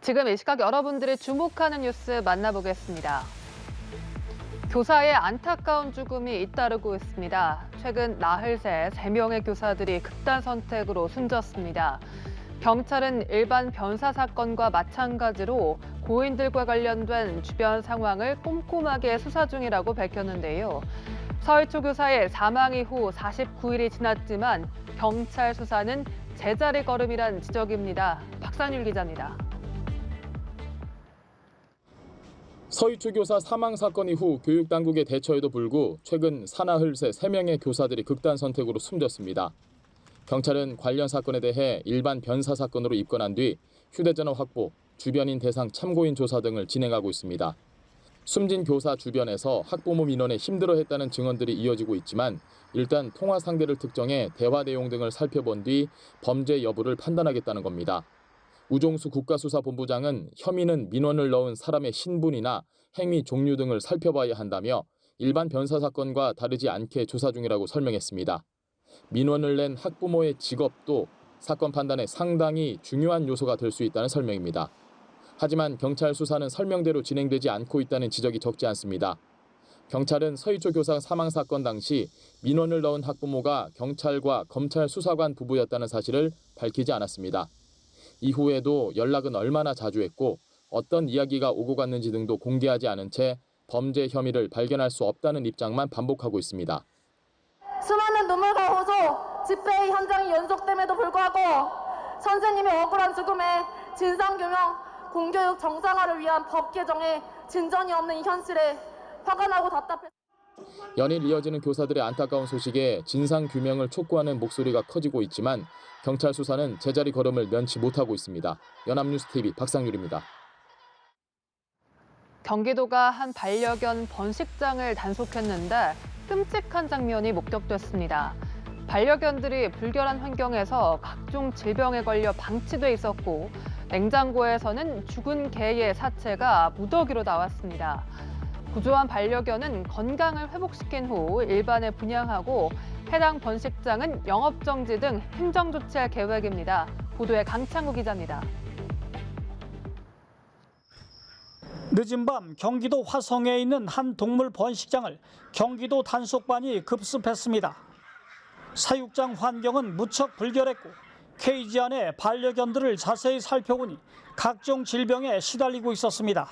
지금 이 시각 여러분들이 주목하는 뉴스 만나보겠습니다. 교사의 안타까운 죽음이 잇따르고 있습니다. 최근 나흘새 3명의 교사들이 극단 선택으로 숨졌습니다. 경찰은 일반 변사 사건과 마찬가지로 고인들과 관련된 주변 상황을 꼼꼼하게 수사 중이라고 밝혔는데요. 서희초 교사의 사망 이후 49일이 지났지만 경찰 수사는 제자리 걸음이란 지적입니다. 박상률 기자입니다. 서희초 교사 사망 사건 이후 교육당국의 대처에도 불구 최근 사나흘새 3명의 교사들이 극단 선택으로 숨졌습니다. 경찰은 관련 사건에 대해 일반 변사 사건으로 입건한 뒤 휴대전화 확보, 주변인 대상 참고인 조사 등을 진행하고 있습니다. 숨진 교사 주변에서 학부모 민원에 힘들어했다는 증언들이 이어지고 있지만 일단 통화 상대를 특정해 대화 내용 등을 살펴본 뒤 범죄 여부를 판단하겠다는 겁니다. 우종수 국가수사본부장은 혐의는 민원을 넣은 사람의 신분이나 행위 종류 등을 살펴봐야 한다며 일반 변사 사건과 다르지 않게 조사 중이라고 설명했습니다. 민원을 낸 학부모의 직업도 사건 판단에 상당히 중요한 요소가 될 수 있다는 설명입니다. 하지만 경찰 수사는 설명대로 진행되지 않고 있다는 지적이 적지 않습니다. 경찰은 서희초 교사 사망 사건 당시 민원을 넣은 학부모가 경찰과 검찰 수사관 부부였다는 사실을 밝히지 않았습니다. 이후에도 연락은 얼마나 자주 했고 어떤 이야기가 오고 갔는지 등도 공개하지 않은 채 범죄 혐의를 발견할 수 없다는 입장만 반복하고 있습니다. 수많은 눈물과 호소, 집회의 현장이 연속됨에도 불구하고 선생님의 억울한 죽음에 진상규명, 공교육 정상화를 위한 법 개정에 진전이 없는 이 현실에 화가 나고 답답했습니다. 연일 이어지는 교사들의 안타까운 소식에 진상규명을 촉구하는 목소리가 커지고 있지만 경찰 수사는 제자리 걸음을 면치 못하고 있습니다. 연합뉴스TV 박상률입니다. 경기도가 한 반려견 번식장을 단속했는데 끔찍한 장면이 목격됐습니다. 반려견들이 불결한 환경에서 각종 질병에 걸려 방치돼 있었고 냉장고에서는 죽은 개의 사체가 무더기로 나왔습니다. 구조한 반려견은 건강을 회복시킨 후 일반에 분양하고 해당 번식장은 영업정지 등 행정조치할 계획입니다. 보도에 강창구 기자입니다. 늦은 밤 경기도 화성에 있는 한 동물 번식장을 경기도 단속반이 급습했습니다. 사육장 환경은 무척 불결했고 케이지 안에 반려견들을 자세히 살펴보니 각종 질병에 시달리고 있었습니다.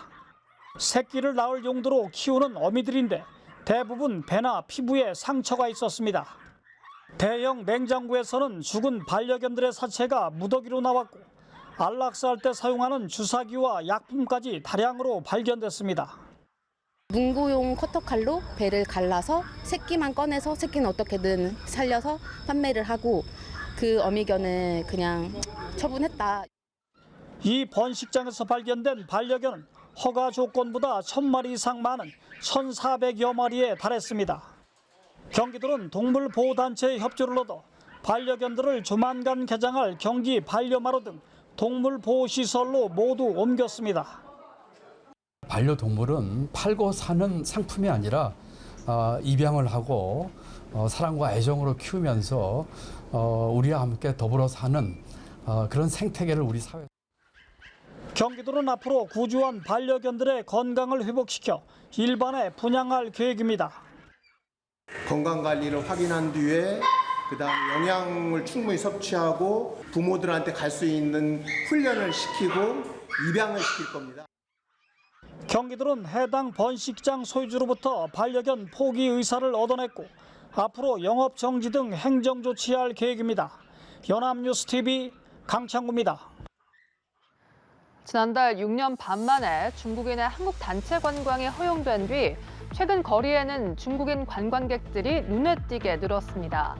새끼를 낳을 용도로 키우는 어미들인데 대부분 배나 피부에 상처가 있었습니다. 대형 냉장고에서는 죽은 반려견들의 사체가 무더기로 나왔고 안락사할 때 사용하는 주사기와 약품까지 다량으로 발견됐습니다. 문구용 커터칼로 배를 갈라서 새끼만 꺼내서 새끼는 어떻게든 살려서 판매를 하고 그 어미견은 그냥 처분했다. 이 번식장에서 발견된 반려견은 허가 조건보다 1000마리 이상 많은 1400여 마리에 달했습니다. 경기도는 동물보호단체의 협조를 얻어 반려견들을 조만간 개장할 경기 반려마루 등 동물보호시설로 모두 옮겼습니다. 반려동물은 팔고 사는 상품이 아니라 입양을 하고 사랑과 애정으로 키우면서 우리와 함께 더불어 사는 그런 생태계를 우리 사회에. 경기도는 앞으로 구조한 반려견들의 건강을 회복시켜 일반에 분양할 계획입니다. 건강관리를 확인한 뒤에 그다음 영양을 충분히 섭취하고 부모들한테 갈 수 있는 훈련을 시키고 입양을 시킬 겁니다. 경기도는 해당 번식장 소유주로부터 반려견 포기 의사를 얻어냈고 앞으로 영업 정지 등 행정 조치할 계획입니다. 연합뉴스TV 강창구입니다. 지난달 6년 반 만에 중국인의 한국 단체 관광이 허용된 뒤 최근 거리에는 중국인 관광객들이 눈에 띄게 늘었습니다.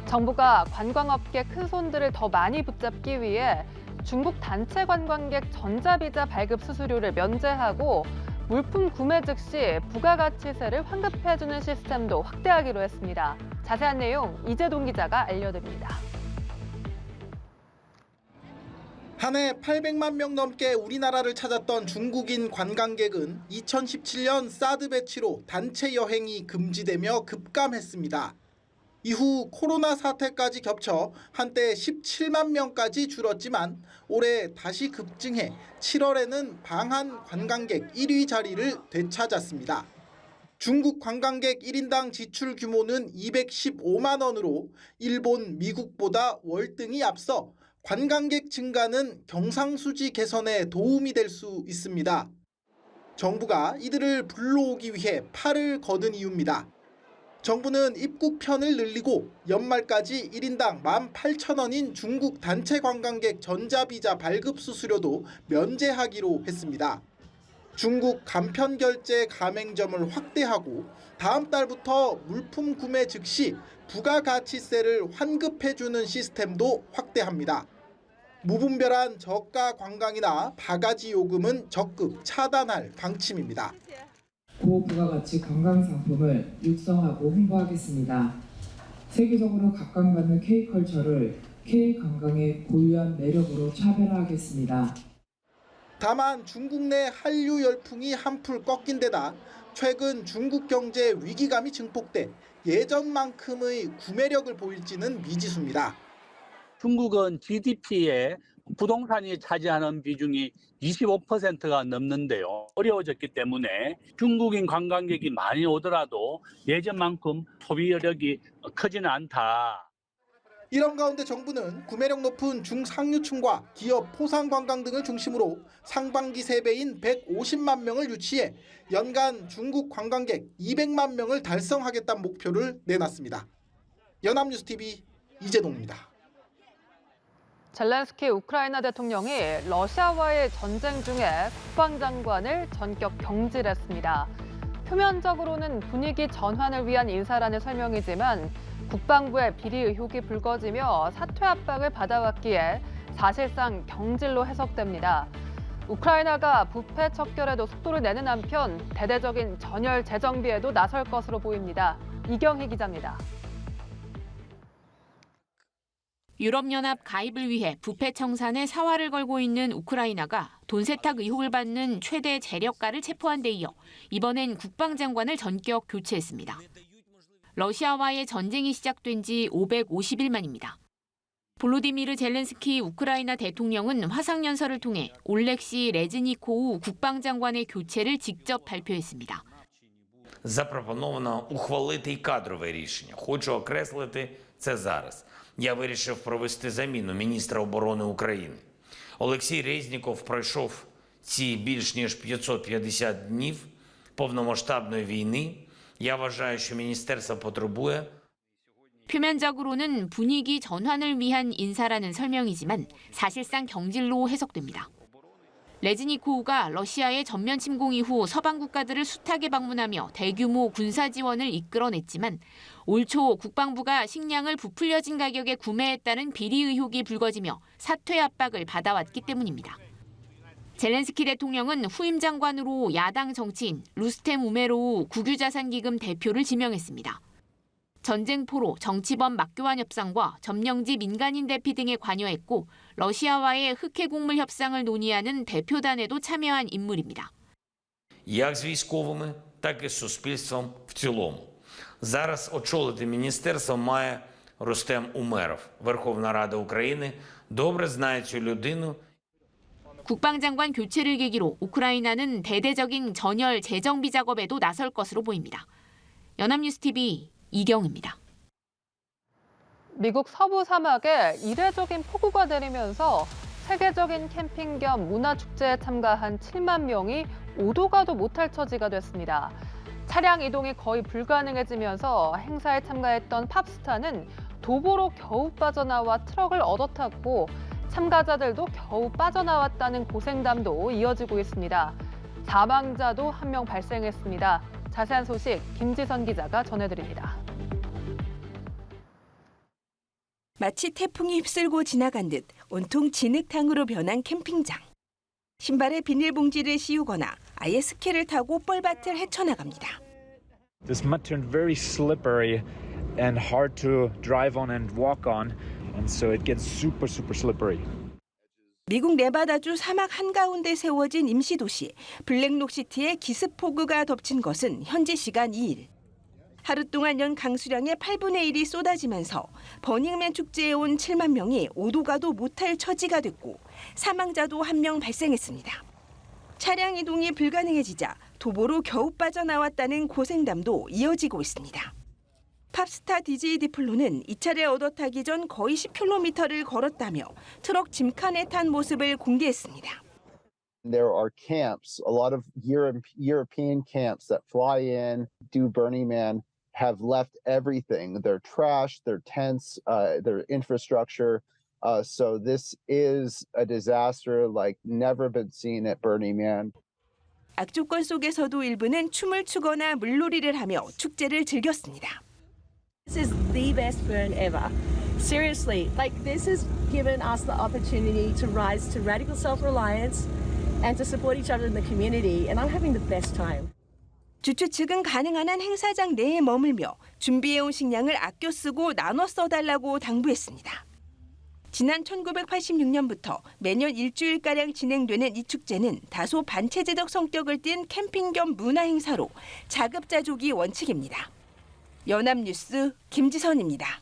정부가 관광업계 큰손들을 더 많이 붙잡기 위해 중국 단체 관광객 전자비자 발급 수수료를 면제하고 물품 구매 즉시 부가가치세를 환급해주는 시스템도 확대하기로 했습니다. 자세한 내용 이재동 기자가 알려드립니다. 한 해 800만 명 넘게 우리나라를 찾았던 중국인 관광객은 2017년 사드 배치로 단체 여행이 금지되며 급감했습니다. 이후 코로나 사태까지 겹쳐 한때 17만 명까지 줄었지만 올해 다시 급증해 7월에는 방한 관광객 1위 자리를 되찾았습니다. 중국 관광객 1인당 지출 규모는 215만 원으로 일본, 미국보다 월등히 앞서 관광객 증가는 경상수지 개선에 도움이 될 수 있습니다. 정부가 이들을 불러오기 위해 팔을 거둔 이유입니다. 정부는 입국편을 늘리고 연말까지 1인당 18,000원인 중국 단체 관광객 전자비자 발급 수수료도 면제하기로 했습니다. 중국 간편결제 가맹점을 확대하고 다음 달부터 물품 구매 즉시 부가가치세를 환급해주는 시스템도 확대합니다. 무분별한 저가 관광이나 바가지 요금은 적극 차단할 방침입니다. 고부가가치 관광 상품을 육성하고 홍보하겠습니다. 세계적으로 각광받는 K컬처를 K관광의 고유한 매력으로 차별화하겠습니다. 다만 중국 내 한류 열풍이 한풀 꺾인 데다 최근 중국 경제 위기감이 증폭돼 예전만큼의 구매력을 보일지는 미지수입니다. 중국은 GDP에 부동산이 차지하는 비중이 25%가 넘는데요. 어려워졌기 때문에 중국인 관광객이 많이 오더라도 예전만큼 소비력이 크지는 않다. 이런 가운데 정부는 구매력 높은 중상류층과 기업 포상 관광 등을 중심으로 상반기 3배인 150만 명을 유치해 연간 중국 관광객 200만 명을 달성하겠다는 목표를 내놨습니다. 연합뉴스TV 이재동입니다. 젤렌스키 우크라이나 대통령이 러시아와의 전쟁 중에 국방장관을 전격 경질했습니다. 표면적으로는 분위기 전환을 위한 인사라는 설명이지만 국방부의 비리 의혹이 불거지며 사퇴 압박을 받아왔기에 사실상 경질로 해석됩니다. 우크라이나가 부패 척결에도 속도를 내는 한편 대대적인 전열 재정비에도 나설 것으로 보입니다. 이경희 기자입니다. 유럽연합 가입을 위해 부패 청산에 사활을 걸고 있는 우크라이나가 돈 세탁 의혹을 받는 최대 재력가를 체포한 데 이어 이번엔 국방장관을 전격 교체했습니다. 러시아와의 전쟁이 시작된 지 550일 만입니다. 볼로디미르 젤렌스키 우크라이나 대통령은 화상연설을 통해 올렉시 레즈니코우 국방장관의 교체를 직접 발표했습니다. Запропоновано ухвалити й кадрове рішення. Хочу окреслити це зараз. Я вирішив провести заміну міністра оборони України. Олексій Резніков пройшов ці більш ніж 550 днів повномасштабної війни. Я вважаю, що міністерство потребує. 표면적으로는 분위기 전환을 위한 인사라는 설명이지만 사실상 경질로 해석됩니다. 레즈니코우가 러시아의 전면 침공 이후 서방 국가들을 숱하게 방문하며 대규모 군사 지원을 이끌어냈지만 올 초 국방부가 식량을 부풀려진 가격에 구매했다는 비리 의혹이 불거지며 사퇴 압박을 받아왔기 때문입니다. 젤렌스키 대통령은 후임 장관으로 야당 정치인 루스템 우메로우 국유자산기금 대표를 지명했습니다. 전쟁포로 정치범 막교환 협상과 점령지 민간인 대피 등에 관여했고 러시아와의 흑해 곡물 협상을 논의하는 대표단에도 참여한 인물입니다. Як з військовими, так і з суспільством в цілому. Зараз очолити міністерство має Рустем Умеров. Верховна Рада України добре знає цю людину. 국방장관 교체를 계기로 우크라이나는 대대적인 전열 재정비 작업에도 나설 것으로 보입니다. 연합뉴스TV 이경입니다. 미국 서부 사막에 이례적인 폭우가 내리면서 세계적인 캠핑 겸 문화축제에 참가한 7만 명이 오도 가도 못할 처지가 됐습니다. 차량 이동이 거의 불가능해지면서 행사에 참가했던 팝스타는 도보로 겨우 빠져나와 트럭을 얻어탔고 참가자들도 겨우 빠져나왔다는 고생담도 이어지고 있습니다. 사망자도 1명 발생했습니다. 자세한 소식 김지선 기자가 전해드립니다. 마치 태풍이 휩쓸고 지나간 듯 온통 진흙탕으로 변한 캠핑장. 신발에 비닐봉지를 씌우거나 아예 스키를 타고 뻘밭을 헤쳐나갑니다. This mud turned very slippery and hard to drive on and walk on, and so it gets super slippery. 미국 네바다주 사막 한가운데 세워진 임시도시 블랙록시티에 기습폭우가 덮친 것은 현지 시간 2일. 하루 동안 연 강수량의 8분의 1이 쏟아지면서 버닝맨 축제에 온 7만 명이 오도 가도 못할 처지가 됐고 사망자도 1명 발생했습니다. 차량 이동이 불가능해지자 도보로 겨우 빠져나왔다는 고생담도 이어지고 있습니다. 팝스타 DJ 디플로는 이 차례 얻어 타기 전 거의 10km를 걸었다며 트럭 짐칸에 탄 모습을 공개했습니다. There are camps, a lot of European camps that fly in, do Burning Man, have left everything, their trash, their tents, their infrastructure. So this is a disaster like never been seen at Burning Man. 악조건 속에서도 일부는 춤을 추거나 물놀이를 하며 축제를 즐겼습니다. This is the best burn ever. Seriously, like this has given us the opportunity to rise to radical self-reliance and to support each other in the community, and I'm having the best time. 주최 측은 가능한 한 행사장 내에 머물며 준비해온 식량을 아껴 쓰고 나눠 써달라고 당부했습니다. 지난 1986년부터 매년 일주일가량 진행되는 이 축제는 다소 반체제적 성격을 띤 캠핑 겸 문화 행사로 자급자족이 원칙입니다. 연합뉴스 김지선입니다.